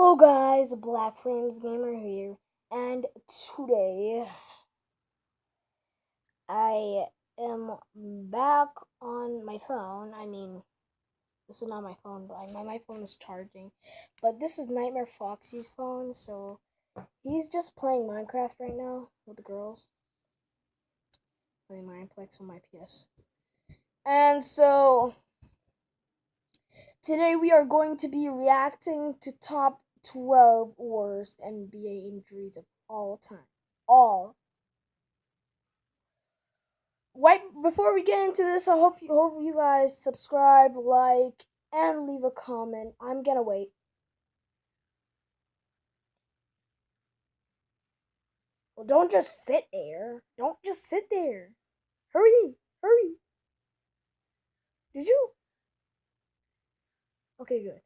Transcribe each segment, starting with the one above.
Hello guys, Black Flames Gamer here, and today I am back on my phone. This is not my phone, but my phone is charging. But this is Nightmare Foxy's phone, so he's just playing Minecraft right now with the girls. Playing Mineplex on my PS. And so today we are going to be reacting to top 12 worst NBA injuries of all time. Right before we get into this, I hope you guys subscribe, like, and leave a comment. I'm gonna wait. Well, don't just sit there. Don't just sit there. Hurry. Did you? Okay, good.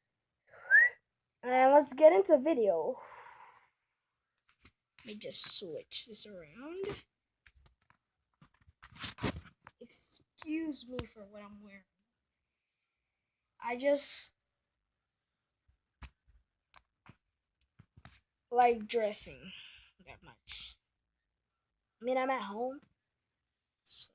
And let's get into the video. Let me just switch this around. Excuse me for what I'm wearing. I just like dressing that much. I'm at home, so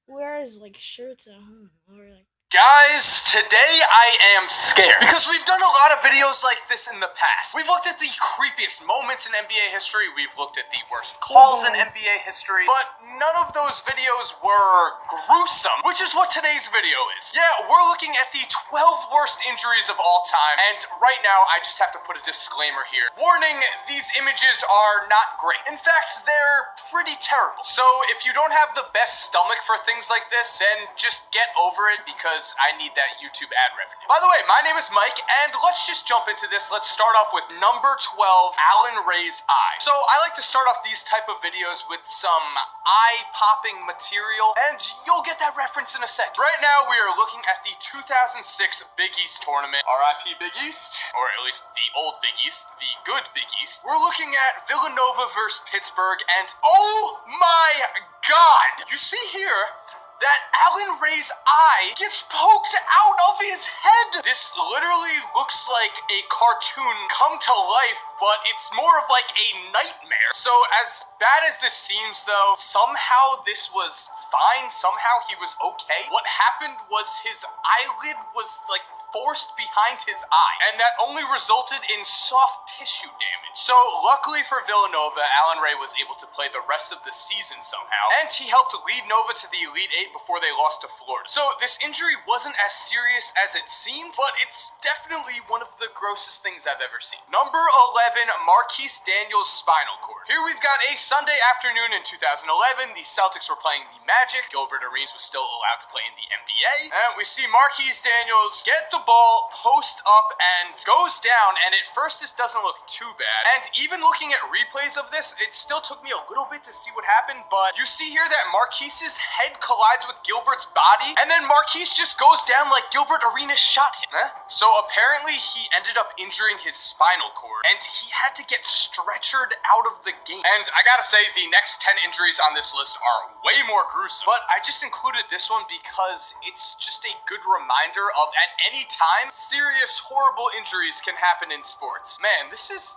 wears like shirts at home or like. Guys, today I am scared because we've done a lot of videos like this in the past. We've looked at the creepiest moments in NBA history, we've looked at the worst calls in NBA history, but none of those videos were gruesome, which is what today's video is. Yeah, we're looking at the 12 worst injuries of all time, and right now I just have to put a disclaimer here. Warning, these images are not great. In fact, they're pretty terrible. So if you don't have the best stomach for things like this, then just get over it because I need that YouTube ad revenue. By the way, my name is Mike, and let's just jump into this. Let's start off with number 12, Alan Ray's eye. So I like to start off these type of videos with some eye-popping material, and you'll get that reference in a second. Right now, we are looking at the 2006 Big East tournament. RIP Big East, or at least the old Big East, the good Big East. We're looking at Villanova versus Pittsburgh, and oh my God! You see here that Alan Ray's eye gets poked out of his head. This literally looks like a cartoon come to life, but it's more of like a nightmare. So as bad as this seems though, somehow this was fine, somehow he was okay. What happened was his eyelid was like forced behind his eye, and that only resulted in soft tissue damage. So luckily for Villanova, Alan Ray was able to play the rest of the season somehow, and he helped lead Nova to the Elite Eight before they lost to Florida. So this injury wasn't as serious as it seemed, but it's definitely one of the grossest things I've ever seen. Number 11, Marquise Daniels' spinal cord. Here we've got a Sunday afternoon in 2011. The Celtics were playing the Magic. Gilbert Arenas was still allowed to play in the NBA. And we see Marquise Daniels get the ball, post up, and goes down, and at first this doesn't look too bad. And even looking at replays of this, it still took me a little bit to see what happened, but you see here that Marquise's head collides with Gilbert's body, and then Marquise just goes down like Gilbert Arenas shot him. So apparently he ended up injuring his spinal cord, and he had to get stretchered out of the game. And I gotta say, the next 10 injuries on this list are way more gruesome, but I just included this one because it's just a good reminder of at any time, serious, horrible injuries can happen in sports. Man, this is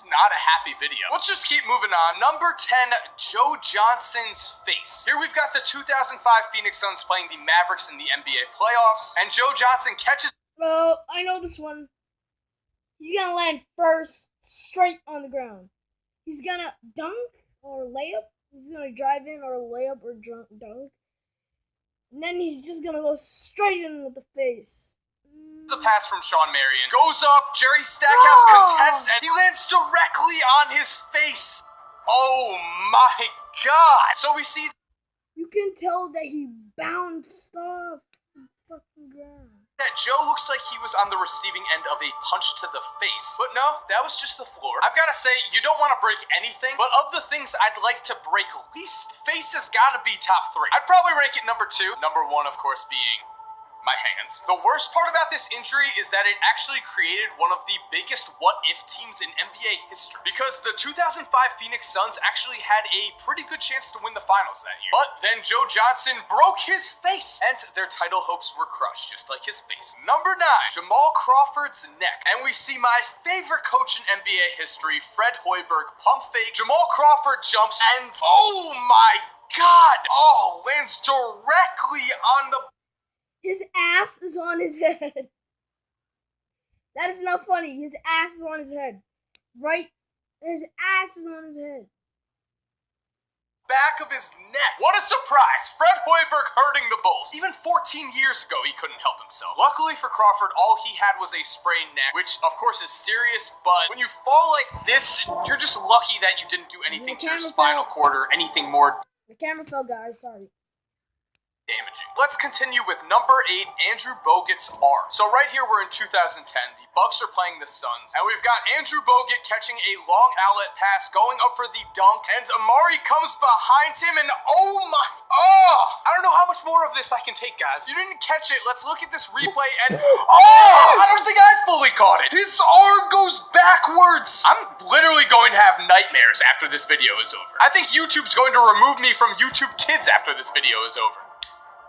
not a happy video. Let's just keep moving on. Number 10, Joe Johnson's face. Here we've got the 2005 Phoenix Suns playing the Mavericks in the NBA playoffs, and Joe Johnson catches... Well, I know this one. He's gonna land first, straight on the ground. He's gonna dunk or layup. He's gonna drive in or layup or dunk. And then he's just gonna go straight in with the face. A pass from Sean Marion. Goes up, Jerry Stackhouse contests, and he lands directly on his face. Oh my God. So we see... You can tell that he bounced off the fucking ground. That Joe looks like he was on the receiving end of a punch to the face. But no, that was just the floor. I've got to say, you don't want to break anything, but of the things I'd like to break least, face has got to be top 3. I'd probably rank it number 2. Number 1, of course, being my hands. The worst part about this injury is that it actually created one of the biggest what-if teams in NBA history, because the 2005 Phoenix Suns actually had a pretty good chance to win the finals that year. But then Joe Johnson broke his face, and their title hopes were crushed, just like his face. Number 9, Jamal Crawford's neck. And we see my favorite coach in NBA history, Fred Hoiberg, pump fake. Jamal Crawford jumps, and oh my God! Oh, lands directly on the... His ass is on his head. That is not funny. His ass is on his head. Right? His ass is on his head. Back of his neck. What a surprise! Fred Hoiberg hurting the Bulls. Even 14 years ago, he couldn't help himself. Luckily for Crawford, all he had was a sprained neck, which of course is serious, but when you fall like this, you're just lucky that you didn't do anything to your spinal cord or anything more... The camera fell, guys. Sorry. Damaging. Let's continue with number 8, Andrew Bogut's arm. So right here we're in 2010. The Bucks are playing the Suns, and we've got Andrew Bogut catching a long outlet pass, going up for the dunk, and Amari comes behind him, and oh my... Oh! I don't know how much more of this I can take, guys. You didn't catch it. Let's look at this replay, and... Oh! I don't think I fully caught it. His arm goes backwards. I'm literally going to have nightmares after this video is over. I think YouTube's going to remove me from YouTube Kids after this video is over.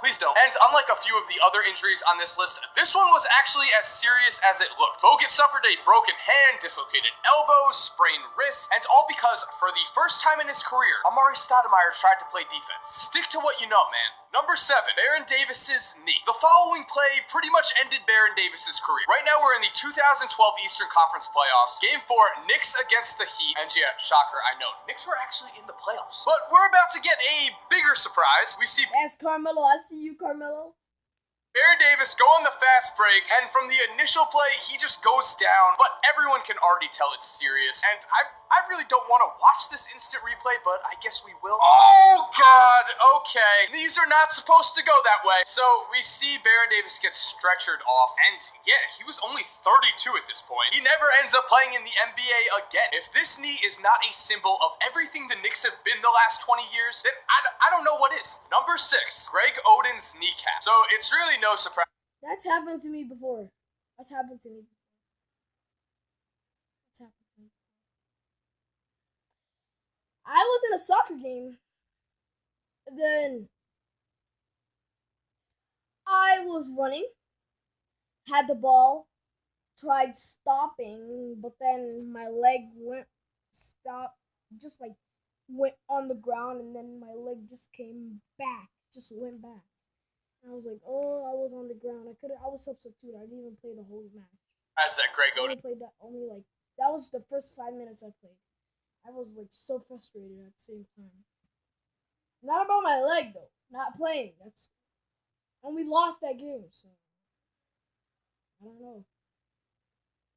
Please don't. And unlike a few of the other injuries on this list, this one was actually as serious as it looked. Bogut suffered a broken hand, dislocated elbow, sprained wrist, and all because, for the first time in his career, Amari Stoudemire tried to play defense. Stick to what you know, man. Number 7, Baron Davis's knee. The following play pretty much ended Baron Davis's career. Right now we're in the 2012 Eastern Conference Playoffs. Game 4, Knicks against the Heat. And yeah, shocker, I know. Knicks were actually in the playoffs. But we're about to get a bigger surprise. We see... Yes, Carmelo. I see you, Carmelo. Baron Davis go on the fast break, and from the initial play, he just goes down, but everyone can already tell it's serious, and I really don't want to watch this instant replay, but I guess we will. Oh, God, okay. These are not supposed to go that way. So we see Baron Davis get stretchered off, and yeah, he was only 32 at this point. He never ends up playing in the NBA again. If this knee is not a symbol of everything the Knicks have been the last 20 years, then I don't know what is. Number 6, Greg Oden's kneecap. So it's really no surprise. That's happened to me before. That's happened to me. I was in a soccer game. Then I was running, had the ball, tried stopping, but then my leg went on the ground, and then my leg just came back, just went back. And I was like, oh, I was on the ground. I was substitute. I didn't even play the whole match. As that Greg Oden. I played that that was the first 5 minutes I played. I was like so frustrated at the same time. Not about my leg though. Not playing. And we lost that game, so I don't know.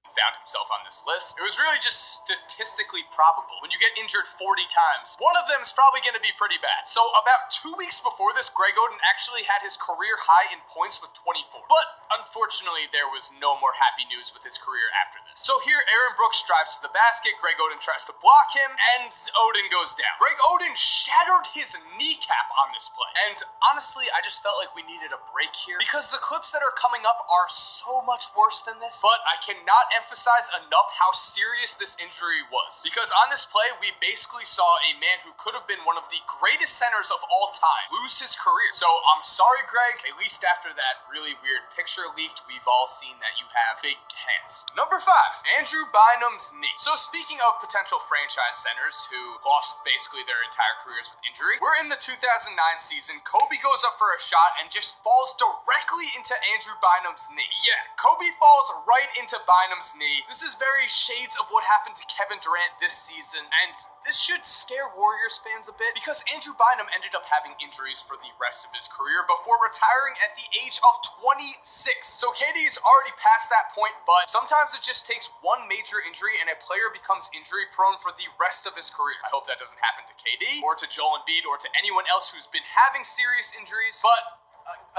Found himself on this list. It was really just statistically probable. When you get injured 40 times, one of them is probably going to be pretty bad. So about 2 weeks before this, Greg Oden actually had his career high in points with 24. But unfortunately, there was no more happy news with his career after this. So here, Aaron Brooks drives to the basket, Greg Oden tries to block him, and Oden goes down. Greg Oden shattered his kneecap on this play. And honestly, I just felt like we needed a break here, because the clips that are coming up are so much worse than this. But I cannot emphasize enough how serious this injury was, because on this play we basically saw a man who could have been one of the greatest centers of all time lose his career. So I'm sorry, Greg. At least after that really weird picture leaked, we've all seen that you have big hands. Number 5, Andrew Bynum's knee. So speaking of potential franchise centers who lost basically their entire careers with injury, we're in the 2009 season. Kobe goes up for a shot and just falls directly into Andrew Bynum's knee. Yeah, Kobe falls right into Bynum's knee. This is very shades of what happened to Kevin Durant this season, and this should scare Warriors fans a bit, because Andrew Bynum ended up having injuries for the rest of his career before retiring at the age of 26. So KD is already past that point, but sometimes it just takes one major injury and a player becomes injury prone for the rest of his career. I hope that doesn't happen to KD, or to Joel Embiid, or to anyone else who's been having serious injuries, but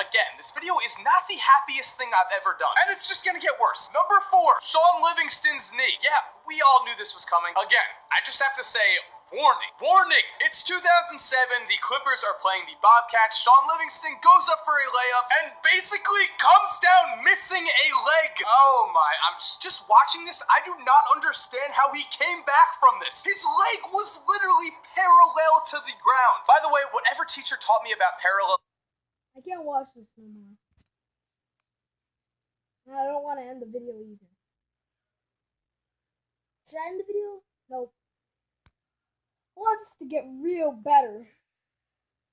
again, this video is not the happiest thing I've ever done, and it's just gonna get worse. Number 4, Sean Livingston's knee. Yeah, we all knew this was coming. Again, I just have to say, Warning! Warning! It's 2007, the Clippers are playing the Bobcats, Sean Livingston goes up for a layup and basically comes down missing a leg. Oh my, I'm just watching this, I do not understand how he came back from this. His leg was literally parallel to the ground. By the way, whatever teacher taught me about parallel... I can't watch this no more. I don't want to end the video either. Should I end the video? Nope. I want this to get real better.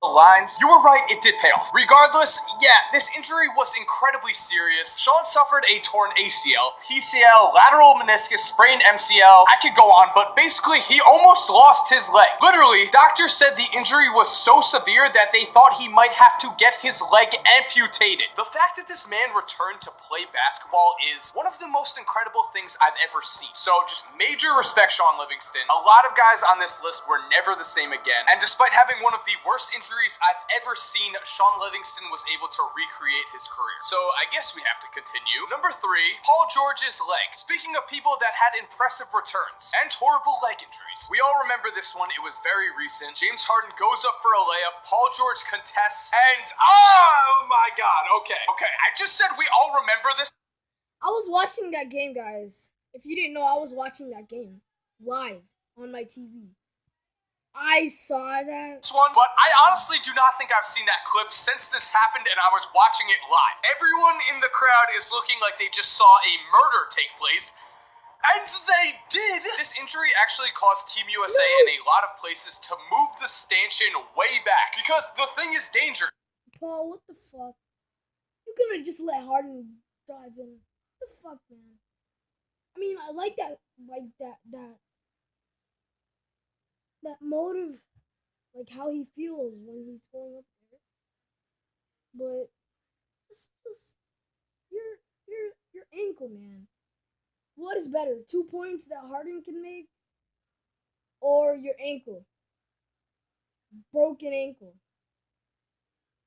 Lines. You were right, it did pay off. Regardless, yeah, this injury was incredibly serious. Sean suffered a torn ACL, PCL, lateral meniscus, sprained MCL. I could go on, but basically he almost lost his leg. Literally, doctors said the injury was so severe that they thought he might have to get his leg amputated. The fact that this man returned to play basketball is one of the most incredible things I've ever seen. So just major respect, Sean Livingston. A lot of guys on this list were never the same again, and despite having one of the worst injuries I've ever seen, Sean Livingston was able to recreate his career. So I guess we have to continue. Number 3, Paul George's leg. Speaking of people that had impressive returns and horrible leg injuries, we all remember this one. It was very recent. James Harden goes up for a layup, Paul George contests, and oh my god, okay, I just said we all remember this. I was watching that game, guys. If you didn't know, I was watching that game live on my TV. I saw that one, but I honestly do not think I've seen that clip since this happened and I was watching it live. Everyone in the crowd is looking like they just saw a murder take place, and they did! This injury actually caused Team USA in a lot of places to move the stanchion way back, because the thing is dangerous. Paul, what the fuck? You could have just let Harden drive in. What the fuck, man? I mean, I like that motive, like how he feels when he's going up there. But just your ankle, man. What is better, 2 points that Harden can make, or your ankle, broken ankle?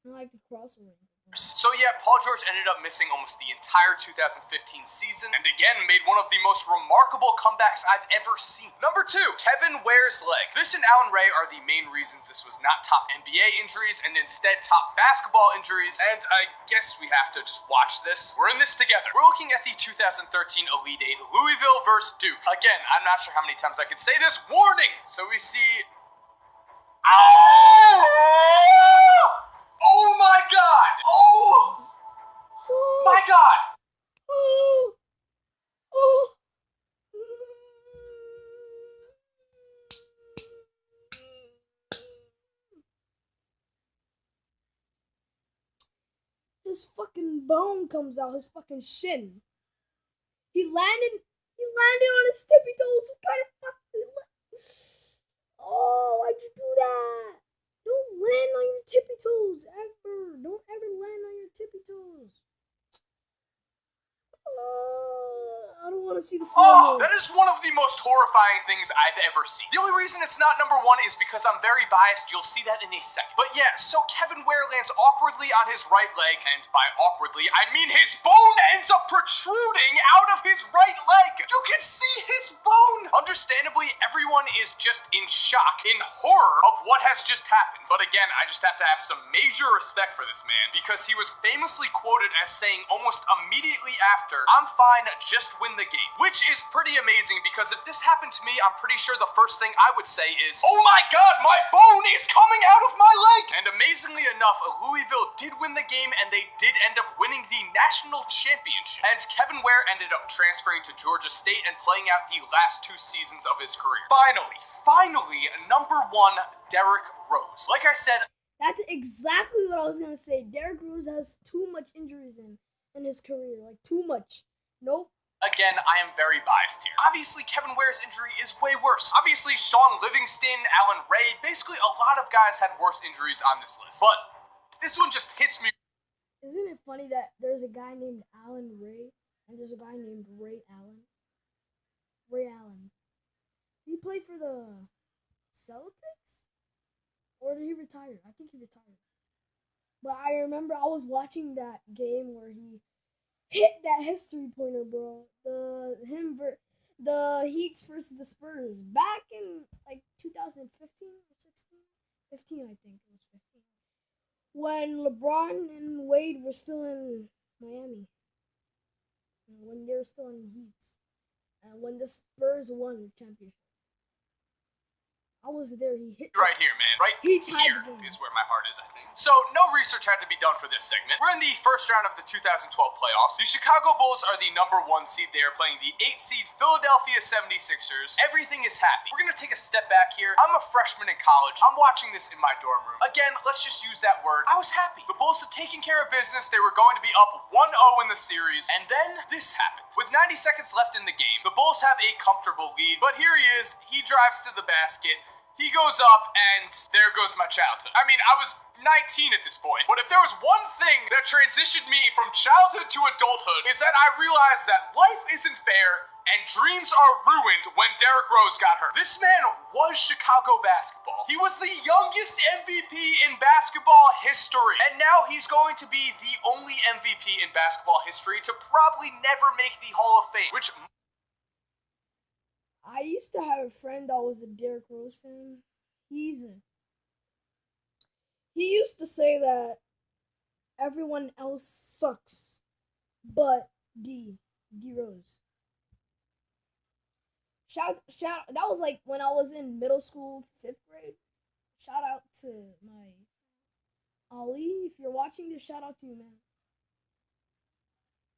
I like the crossover ankle. So yeah, Paul George ended up missing almost the entire 2015 season, and again made one of the most remarkable comebacks I've ever seen. Number 2, Kevin Ware's leg. This and Allen Ray are the main reasons this was not top NBA injuries, and instead top basketball injuries, and I guess we have to just watch this. We're in this together. We're looking at the 2013 Elite 8, Louisville versus Duke. Again, I'm not sure how many times I could say this. Warning! So we see... Oh my god! Oh my god! His fucking bone comes out, his fucking shin. He landed on his tippy toes. What kind of fucking... Oh, why'd you do that? Don't land on your tippy toes, ever. Don't ever land on your tippy toes. I don't want to see the slow-mo. That is one of the most horrifying things I've ever seen. The only reason it's not number 1 is because I'm very biased. You'll see that in a second. But yeah, so Kevin Ware lands awkwardly on his right leg, and by awkwardly, I mean his bone ends up protruding out of his right leg. You can see his bone! Understandably, everyone is just in shock, in horror of what has just happened. But again, I just have to have some major respect for this man, because he was famously quoted as saying almost immediately after, "I'm fine, just win the game," which is pretty amazing, because if this happened to me, I'm pretty sure the first thing I would say is, "Oh my god, my bone is coming out of my leg!" And amazingly enough, Louisville did win the game, and they did end up winning the national championship. And Kevin Ware ended up transferring to Georgia State and playing out the last 2 seasons of his career. Finally, number 1, Derrick Rose. Like I said, that's exactly what I was gonna say. Derrick Rose has too much injuries in his career, like too much. Nope. Again, I am very biased here. Obviously, Kevin Ware's injury is way worse. Obviously, Sean Livingston, Allen Ray, basically a lot of guys had worse injuries on this list. But this one just hits me. Isn't it funny that there's a guy named Allen Ray, and there's a guy named Ray Allen? Ray Allen. Did he play for the Celtics? Or did he retire? I think he retired. But I remember I was watching that game where he hit that history pointer, bro. the Heats versus the Spurs back in like 2015 or 16, 15 I think it was 15, when LeBron and Wade were still in Miami, when they were still in the Heats, and when the Spurs won the championship. I was there. He hit right here, man. Right He tied here the game. is where my heart is, I think. So, no research had to be done for this segment. We're in the first round of the 2012 playoffs. The Chicago Bulls are the #1 seed. They are playing the 8th seed Philadelphia 76ers. Everything is happy. We're going to take a step back here. I'm a freshman in college. I'm watching this in my dorm room. Again, let's just use that word. I was happy. The Bulls had taken care of business. They were going to be up 1-0 in the series. And then this happened. With 90 seconds left in the game, the Bulls have a comfortable lead. But here he is. He drives to the basket. He goes up, and there goes my childhood. I mean, I was 19 at this point, but if there was one thing that transitioned me from childhood to adulthood, is that I realized that life isn't fair, and dreams are ruined when Derrick Rose got hurt. This man was Chicago basketball. He was the youngest MVP in basketball history, and now he's going to be the only MVP in basketball history to probably never make the Hall of Fame, which... I used to have a friend that was a Derrick Rose fan. He used to say that everyone else sucks, but D Rose. Shout! That was like when I was in middle school, 5th grade. Shout out to my Ali. If you're watching this, shout out to you, man.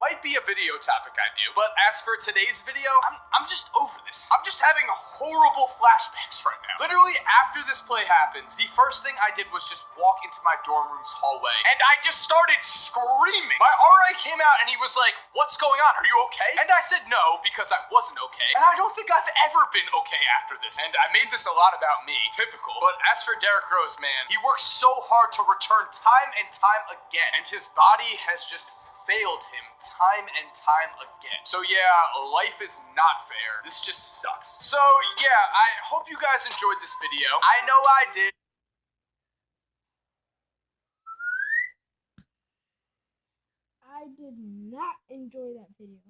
Might be a video topic I do, but as for today's video, I'm just over this. I'm just having horrible flashbacks right now. Literally, after this play happened, the first thing I did was just walk into my dorm room's hallway, and I just started screaming. My RA came out and he was like, "What's going on? Are you okay?" And I said no, because I wasn't okay. And I don't think I've ever been okay after this. And I made this a lot about me, typical. But as for Derrick Rose, man, he works so hard to return time and time again, and his body has just failed him time and time again. So yeah, life is not fair. This just sucks. So yeah, I hope you guys enjoyed this video. I know I did. I did not enjoy that video.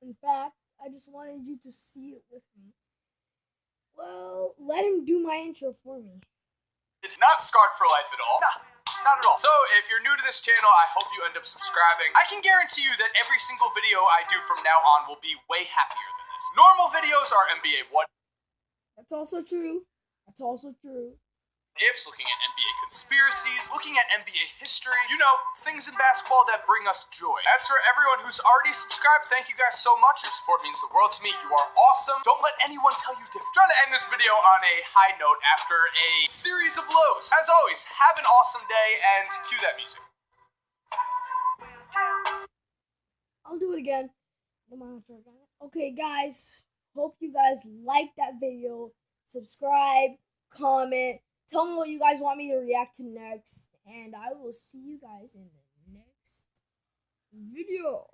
In fact, I just wanted you to see it with me. Well, let him do my intro for me. Not scarred for life at all. Nah. Not at all. So, if you're new to this channel, I hope you end up subscribing. I can guarantee you that every single video I do from now on will be way happier than this. Normal videos are NBA what That's also true. That's also true. ifs, looking at NBA conspiracies, looking at NBA history, you know, things in basketball that bring us joy. As for everyone who's already subscribed, thank you guys so much. Your support means the world to me. You are awesome. Don't let anyone tell you different. Trying to end this video on a high note after a series of lows. As always, have an awesome day, and cue that music. I'll do it again. Okay, guys. Hope you guys liked that video. Subscribe, comment. Tell me what you guys want me to react to next. And I will see you guys in the next video.